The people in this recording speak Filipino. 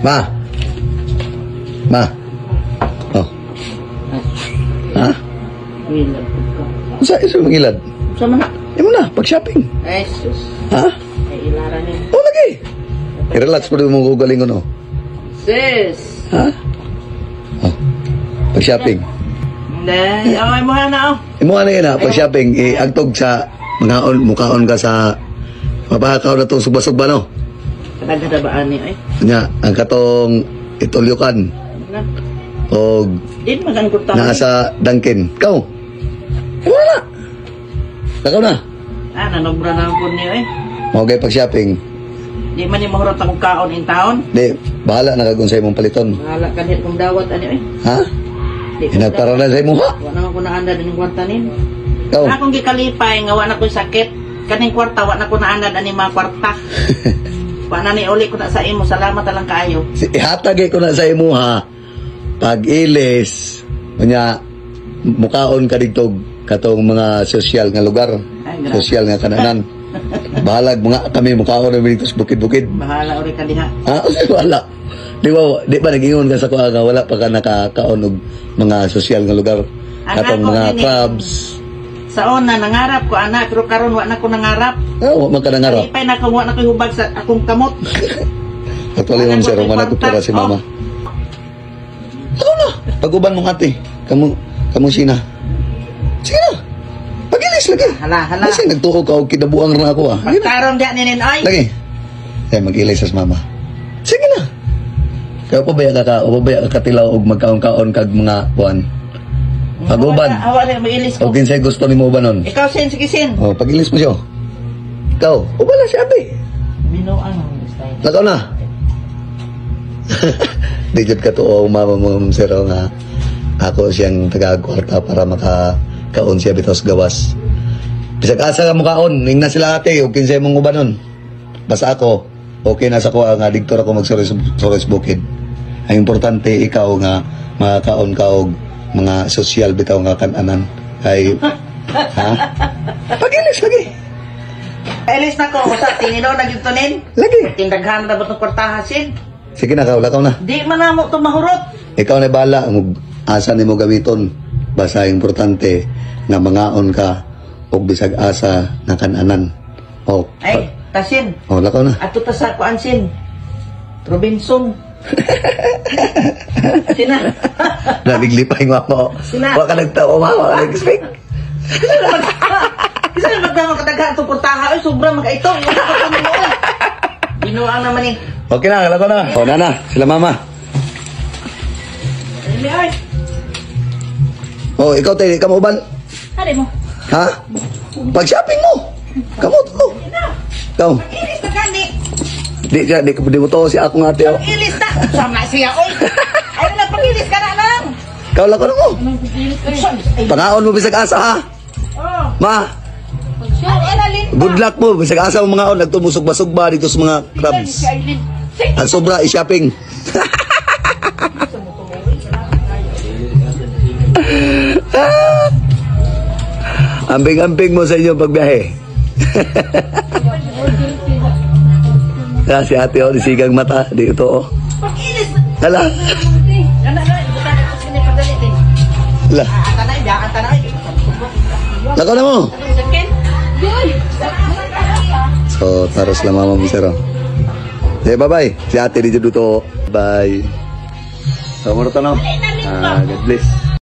Ma. Ma. Oh. Ha? Ilad ko. Sa iso mangilad. Sama na. Imo na pag-shopping. Ay, sus. Ha? Ay, ilaran niya. Oh, lagi. I-relax po mo gugaling no. Sis. Ha? Oh. Pag-shopping. Hindi. Ay, mo na, oh. Imo na yan ha, pag-shopping, agtog sa mukhaon ka sa mapahakaw na itong sugba-sugba, no? Kadagdabaan niya, ay. Nya, ang katong itulyukan. O Di magangkot tayo. nasa Dunkin. Ikaw? Wala. Lakaw na. Ah, nanobra na po niyo, eh. Okay, pag-shopping. Di man yung mahurot akong kaon in town. Di, bahala na kagong sa imong paliton. Bahala ka din kung dawat, ano, eh. Ha? Di ko Inagtara na sa imong ha? Wala naman ko naandad ng kwartanin. Ikaw? Akong gikalipay, nga wala ko sakit. Kaning kwarta, wala ko naandad ani mga kwarta. Wala ni uli ko na sa imo. Salamat lang kaayo. Ihatag ko na sa imo ha. Pag-ilis, kanya, mukaon ka dito katong mga sosyal nga lugar. Ay, grabe. Sosyal nga kananan. Bahalag mga kami mukaon na dito sa bukid-bukid. Bahala uli ka diha. Ah, wala. Di ba nag-ingon ka sa kuha nga wala pa ka nakakaon og mga sosyal nga lugar. Katong mga clubs. Sa una, nangarap ko, anak. Pero karon wa na ko nangarap. Oh, wa man ka nangarap. Kalipay na ko, wa na ko hubag sa akong kamot. Actually, ma'am sir, wala ko pera si mama. Ako na. Pag-uban mong ate. Kamu sina. Sige na. Pag-ilis lagi. Hala. Kasi nagtuo ka o kinabuang na ako ah. Magkaroon diyan ni Ninoy. Lagi. Kaya mag-ilis sa mama. Sige na. Kaya pabaya ka katilaw og magkaon-kaon kag mga buwan. Pag-uban. Awa na, mag-ilis ko. O kinsay gusto ni mo ba nun? Ikaw, sige, sin. O, pag-ilis mo siya. Ikaw. O bala si ate. Binuang ang style. Lakaw na. Di jud ka to o mama mo sir nga ako siyang taga-kwarta para makakaon siya bitaw sa gawas. Bisag asa ka mukaon, ning na sila ate o kinsay mong ubanon. Basta ako, okay na sa ko nga diktor ako mag-Soros Bukid. Ang importante ikaw nga makakaon ka og mga sosyal bitaw nga kananan. Ay ha? Pag-ilis lagi. Elis na ko, sa tinino na gitunin. Lagi. Tindaghan na ba itong kwartahan, sin? Sige na, lakaw na. Di man na mo itong mahurot. Ikaw na bala, asa ni mo gamiton. Basta importante na mangaon ka o bisag asa na kananan. O, Ay, tasin. o lakaw na. Ato ta sa kuan, sin. Robinson. Sina. Naliglipay nga mo. Sina. Waka nagtao, waka nag-expect. Isa na magdama kadaghan itong kwartahan. Ay, sobrang mag-ito. Binuang naman eh. Okay na, lakaw na. O, nana, sila mama. Ay, O, ikaw tayo, kamu uban. hari mo. Ha? Pag-shopping mo. Kamu to. Ikaw. Ilis na gani. Di mo to si ako nga ate. Ilis na. Sama siya, oy. Ay, na pag-ilis ka na lang. Ikaw lakaw na mo. Ay, Pangaon mo bisag asa ha. oh. Ma, Ay, alin pa. good luck mo. Bisag asa mo mga on, nagtumusog-basugba dito sa mga clubs. Ang sobra, i-shopping. Amping-amping mo sa inyo pagbiyahe. Si ate o, sigang mata. Di ito o. Pag-ilis. Hala. Hala. Lakaw na mo. So, taros lang mama mo sir. Okay, bye-bye. Si ate di dito. Bye. So, muna to no. God bless.